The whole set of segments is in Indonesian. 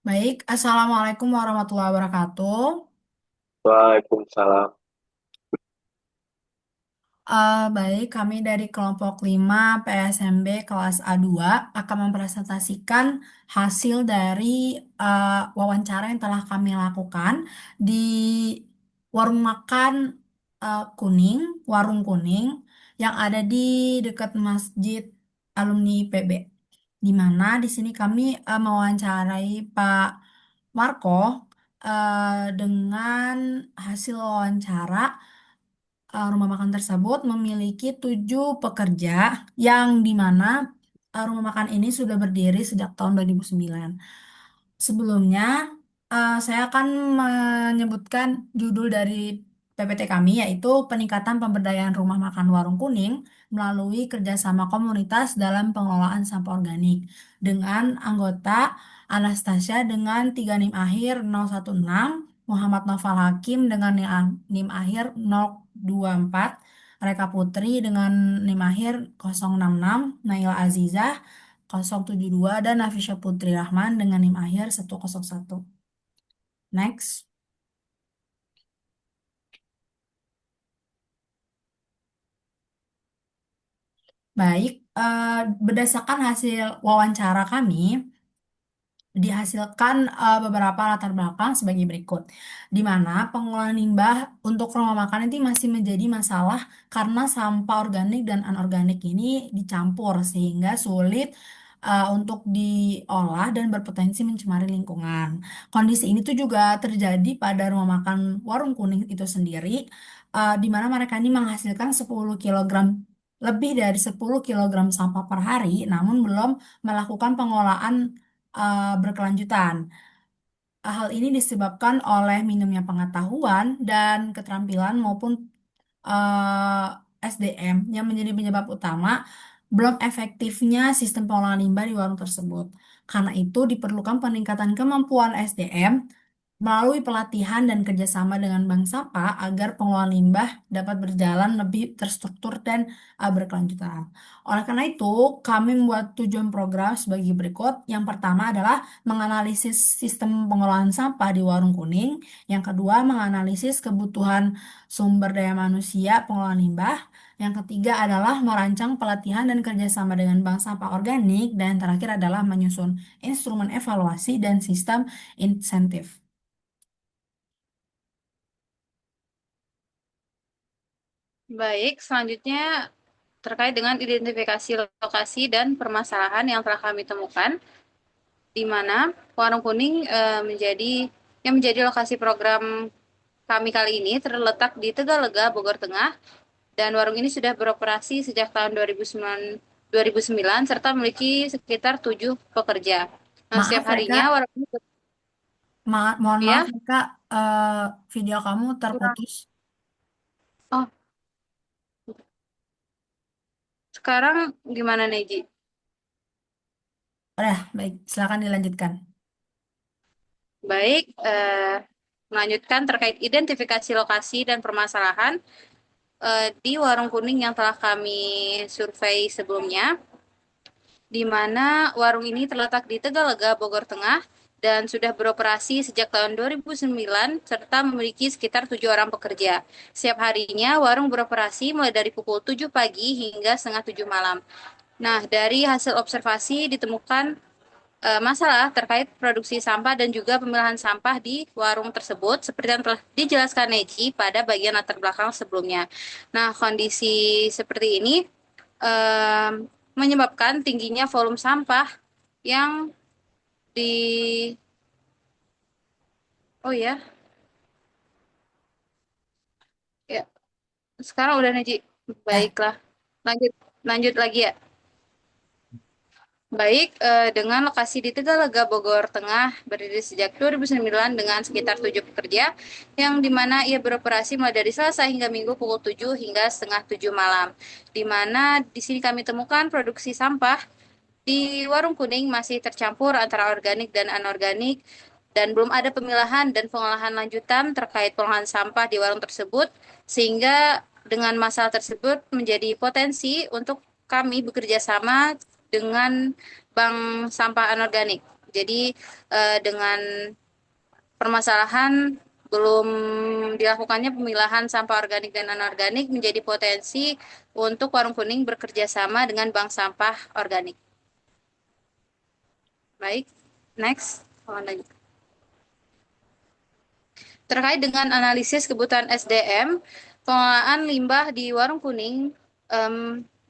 Baik, Assalamualaikum warahmatullahi wabarakatuh. Waalaikumsalam. Baik, kami dari kelompok 5 PSMB kelas A2 akan mempresentasikan hasil dari wawancara yang telah kami lakukan di warung makan Kuning, Warung Kuning yang ada di dekat Masjid Alumni IPB. Di mana di sini kami mewawancarai Pak Marco dengan hasil wawancara. Rumah makan tersebut memiliki 7 pekerja yang dimana rumah makan ini sudah berdiri sejak tahun 2009. Sebelumnya, saya akan menyebutkan judul dari PPT kami, yaitu Peningkatan Pemberdayaan Rumah Makan Warung Kuning melalui kerjasama komunitas dalam pengelolaan sampah organik dengan anggota Anastasia dengan 3 NIM akhir 016, Muhammad Noval Hakim dengan NIM akhir 024, Reka Putri dengan NIM akhir 066, Naila Azizah 072 dan Nafisya Putri Rahman dengan NIM akhir 101. Next. Baik, berdasarkan hasil wawancara kami, dihasilkan beberapa latar belakang sebagai berikut, di mana pengolahan limbah untuk rumah makan itu masih menjadi masalah karena sampah organik dan anorganik ini dicampur sehingga sulit untuk diolah dan berpotensi mencemari lingkungan. Kondisi ini tuh juga terjadi pada rumah makan Warung Kuning itu sendiri, di mana mereka ini menghasilkan 10 kilogram lebih dari 10 kilogram sampah per hari, namun belum melakukan pengolahan berkelanjutan. Hal ini disebabkan oleh minimnya pengetahuan dan keterampilan maupun SDM yang menjadi penyebab utama belum efektifnya sistem pengolahan limbah di warung tersebut. Karena itu diperlukan peningkatan kemampuan SDM melalui pelatihan dan kerjasama dengan bank sampah agar pengelolaan limbah dapat berjalan lebih terstruktur dan berkelanjutan. Oleh karena itu, kami membuat tujuan program sebagai berikut. Yang pertama adalah menganalisis sistem pengolahan sampah di Warung Kuning. Yang kedua, menganalisis kebutuhan sumber daya manusia pengolahan limbah. Yang ketiga adalah merancang pelatihan dan kerjasama dengan bank sampah organik. Dan yang terakhir adalah menyusun instrumen evaluasi dan sistem insentif. Baik, selanjutnya terkait dengan identifikasi lokasi dan permasalahan yang telah kami temukan, di mana Warung Kuning menjadi lokasi program kami kali ini terletak di Tegalega, Bogor Tengah, dan warung ini sudah beroperasi sejak tahun 2009 serta memiliki sekitar 7 pekerja. Nah, Maaf setiap ya harinya Kak, warung ini mohon maaf ya, ya Kak, video kamu kurang. terputus. Oh, sekarang gimana Neji? Udah, baik, silakan dilanjutkan. Baik, melanjutkan terkait identifikasi lokasi dan permasalahan di Warung Kuning yang telah kami survei sebelumnya, di mana warung ini terletak di Tegalega, Bogor Tengah, dan sudah beroperasi sejak tahun 2009, serta memiliki sekitar 7 orang pekerja. Setiap harinya, warung beroperasi mulai dari pukul 7 pagi hingga setengah 7 malam. Nah, dari hasil observasi ditemukan masalah terkait produksi sampah dan juga pemilahan sampah di warung tersebut seperti yang telah dijelaskan Neji pada bagian latar belakang sebelumnya. Nah, kondisi seperti ini menyebabkan tingginya volume sampah yang di oh ya, ya sekarang udah Neji. Ya, Baiklah. Lanjut lanjut lagi ya. Baik, dengan lokasi di Tegalega, Bogor Tengah, berdiri sejak 2009 dengan sekitar 7 pekerja, yang dimana ia beroperasi mulai dari Selasa hingga Minggu pukul 7 hingga setengah 7 malam. Di mana di sini kami temukan produksi sampah di Warung Kuning masih tercampur antara organik dan anorganik, dan belum ada pemilahan dan pengolahan lanjutan terkait pengolahan sampah di warung tersebut, sehingga dengan masalah tersebut menjadi potensi untuk kami bekerja sama dengan bank sampah anorganik. Jadi dengan permasalahan belum dilakukannya pemilahan sampah organik dan anorganik menjadi potensi untuk Warung Kuning bekerja sama dengan bank sampah organik. Baik, next. Terkait dengan analisis kebutuhan SDM, pengelolaan limbah di Warung Kuning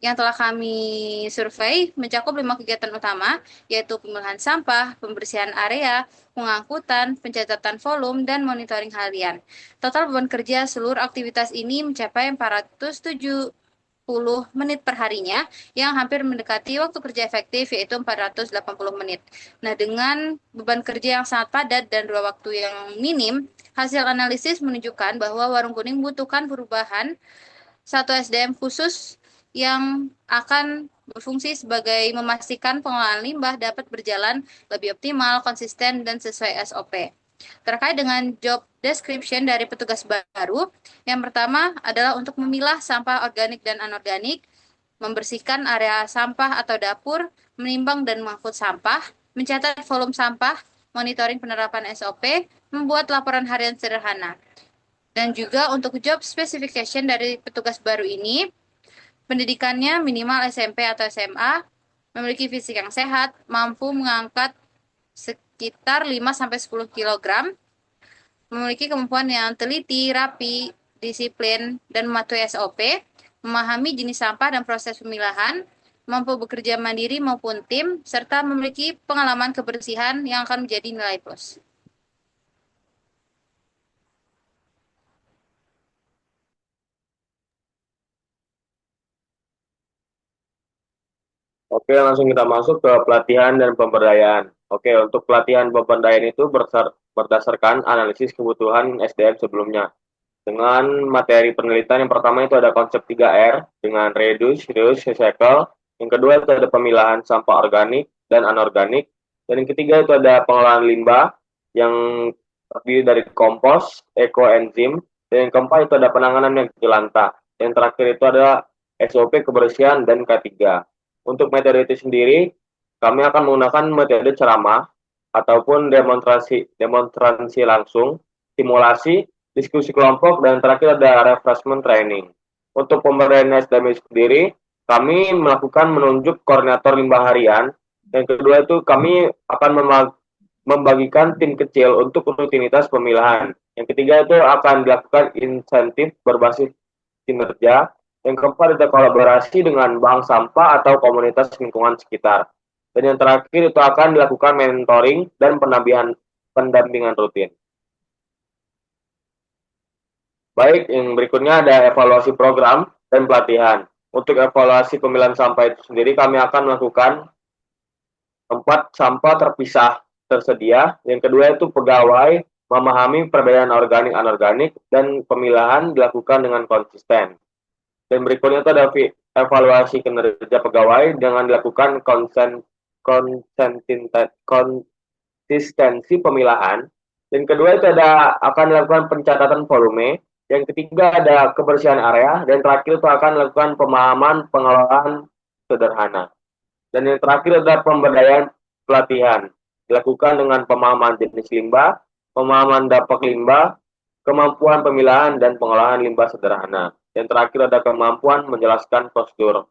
yang telah kami survei mencakup 5 kegiatan utama, yaitu pemilahan sampah, pembersihan area, pengangkutan, pencatatan volume, dan monitoring harian. Total beban kerja seluruh aktivitas ini mencapai 470 menit per harinya, yang hampir mendekati waktu kerja efektif, yaitu 480 menit. Nah, dengan beban kerja yang sangat padat dan dua waktu yang minim, hasil analisis menunjukkan bahwa Warung Kuning membutuhkan perubahan satu SDM khusus yang akan berfungsi sebagai memastikan pengelolaan limbah dapat berjalan lebih optimal, konsisten, dan sesuai SOP. Terkait dengan job description dari petugas baru, yang pertama adalah untuk memilah sampah organik dan anorganik, membersihkan area sampah atau dapur, menimbang dan mengangkut sampah, mencatat volume sampah, monitoring penerapan SOP, membuat laporan harian sederhana. Dan juga untuk job specification dari petugas baru ini, pendidikannya minimal SMP atau SMA, memiliki fisik yang sehat, mampu mengangkat sekitar 5-10 kg, memiliki kemampuan yang teliti, rapi, disiplin, dan mematuhi SOP, memahami jenis sampah dan proses pemilahan, mampu bekerja mandiri maupun tim, serta memiliki pengalaman kebersihan yang akan menjadi nilai plus. Oke, langsung kita masuk ke pelatihan dan pemberdayaan. Oke, untuk pelatihan pemberdayaan itu berdasarkan analisis kebutuhan SDM sebelumnya. Dengan materi penelitian yang pertama itu ada konsep 3R dengan reduce, reuse, recycle. Yang kedua itu ada pemilahan sampah organik dan anorganik. Dan yang ketiga itu ada pengelolaan limbah yang terdiri dari kompos, ekoenzim. Dan yang keempat itu ada penanganan yang jelantah. Yang terakhir itu ada SOP kebersihan dan K3. Untuk metode itu sendiri, kami akan menggunakan metode ceramah ataupun demonstrasi langsung, simulasi, diskusi kelompok, dan terakhir ada refreshment training. Untuk pemberdayaan SDM sendiri, kami melakukan menunjuk koordinator limbah harian. Yang kedua itu kami akan membagikan tim kecil untuk rutinitas pemilahan. Yang ketiga itu akan dilakukan insentif berbasis kinerja. Yang keempat ada kolaborasi dengan bank sampah atau komunitas lingkungan sekitar. Dan yang terakhir itu akan dilakukan mentoring dan pendampingan rutin. Baik, yang berikutnya ada evaluasi program dan pelatihan. Untuk evaluasi pemilihan sampah itu sendiri kami akan melakukan tempat sampah terpisah tersedia. Yang kedua itu pegawai memahami perbedaan organik anorganik dan pemilahan dilakukan dengan konsisten. Dan berikutnya itu ada evaluasi kinerja pegawai dengan dilakukan konsistensi pemilahan. Dan kedua itu akan dilakukan pencatatan volume. Yang ketiga ada kebersihan area. Dan terakhir itu akan dilakukan pemahaman pengelolaan sederhana. Dan yang terakhir ada pemberdayaan pelatihan. Dilakukan dengan pemahaman jenis limbah, pemahaman dampak limbah, kemampuan pemilahan dan pengolahan limbah sederhana. Yang terakhir ada kemampuan menjelaskan prosedur.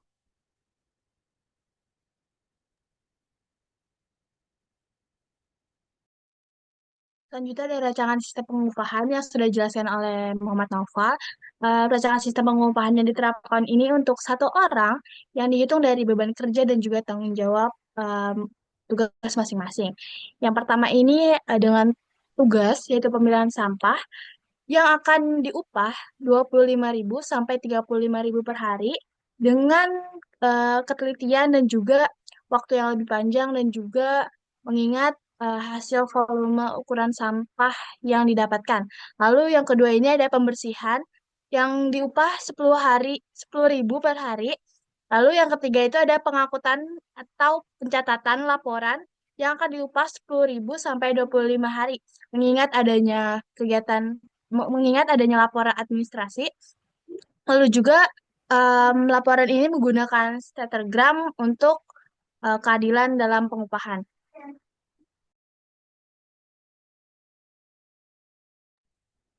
Selanjutnya ada rancangan sistem pengupahan yang sudah dijelaskan oleh Muhammad Naufal. Rancangan sistem pengupahan yang diterapkan ini untuk satu orang yang dihitung dari beban kerja dan juga tanggung jawab tugas masing-masing. Yang pertama ini dengan tugas yaitu pemilihan sampah yang akan diupah 25.000 sampai 35.000 per hari dengan ketelitian dan juga waktu yang lebih panjang dan juga mengingat hasil volume ukuran sampah yang didapatkan. Lalu yang kedua ini ada pembersihan yang diupah 10.000 per hari. Lalu yang ketiga itu ada pengangkutan atau pencatatan laporan yang akan diupah 10.000 sampai 25 hari. Mengingat adanya laporan administrasi, lalu juga laporan ini menggunakan stetogram untuk keadilan dalam pengupahan.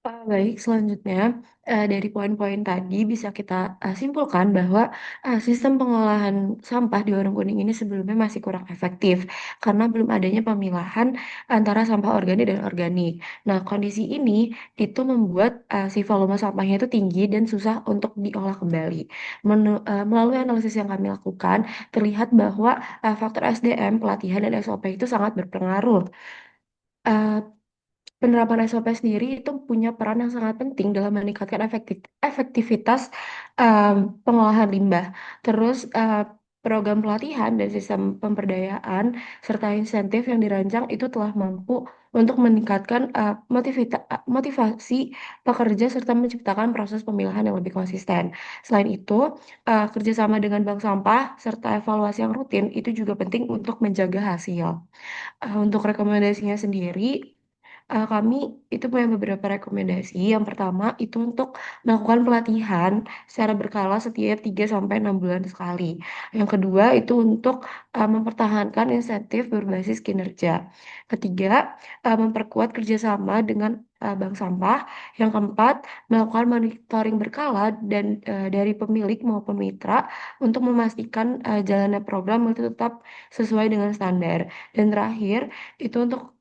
Baik, selanjutnya dari poin-poin tadi bisa kita simpulkan bahwa sistem pengolahan sampah di Warung Kuning ini sebelumnya masih kurang efektif karena belum adanya pemilahan antara sampah organik dan organik. Nah, kondisi ini itu membuat si volume sampahnya itu tinggi dan susah untuk diolah kembali. Melalui analisis yang kami lakukan, terlihat bahwa faktor SDM, pelatihan, dan SOP itu sangat berpengaruh. Eh, Penerapan SOP sendiri itu punya peran yang sangat penting dalam meningkatkan efektivitas pengolahan limbah. Terus program pelatihan dan sistem pemberdayaan serta insentif yang dirancang itu telah mampu untuk meningkatkan motivasi pekerja serta menciptakan proses pemilahan yang lebih konsisten. Selain itu, kerjasama dengan bank sampah serta evaluasi yang rutin itu juga penting untuk menjaga hasil. Untuk rekomendasinya sendiri, kami itu punya beberapa rekomendasi. Yang pertama itu untuk melakukan pelatihan secara berkala setiap 3 sampai 6 bulan sekali. Yang kedua itu untuk mempertahankan insentif berbasis kinerja. Ketiga, memperkuat kerjasama dengan bank sampah. Yang keempat, melakukan monitoring berkala dan dari pemilik maupun mitra untuk memastikan jalannya program itu tetap sesuai dengan standar. Dan terakhir, itu untuk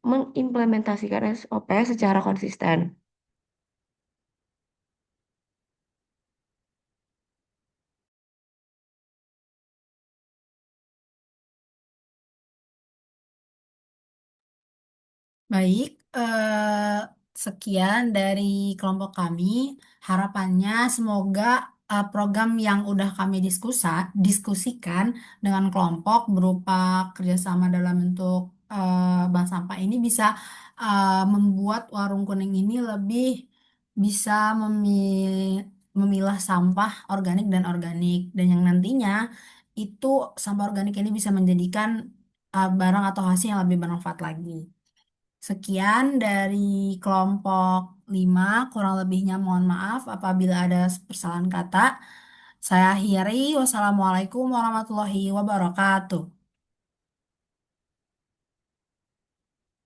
mengimplementasikan SOP secara konsisten. Baik, sekian dari kelompok kami. Harapannya semoga program yang udah kami diskusikan dengan kelompok berupa kerjasama dalam bentuk bank sampah ini bisa membuat warung kuning ini lebih bisa memilah sampah organik dan organik dan yang nantinya itu sampah organik ini bisa menjadikan barang atau hasil yang lebih bermanfaat lagi. Sekian dari kelompok 5, kurang lebihnya mohon maaf apabila ada kesalahan kata. Saya akhiri, wassalamualaikum warahmatullahi wabarakatuh.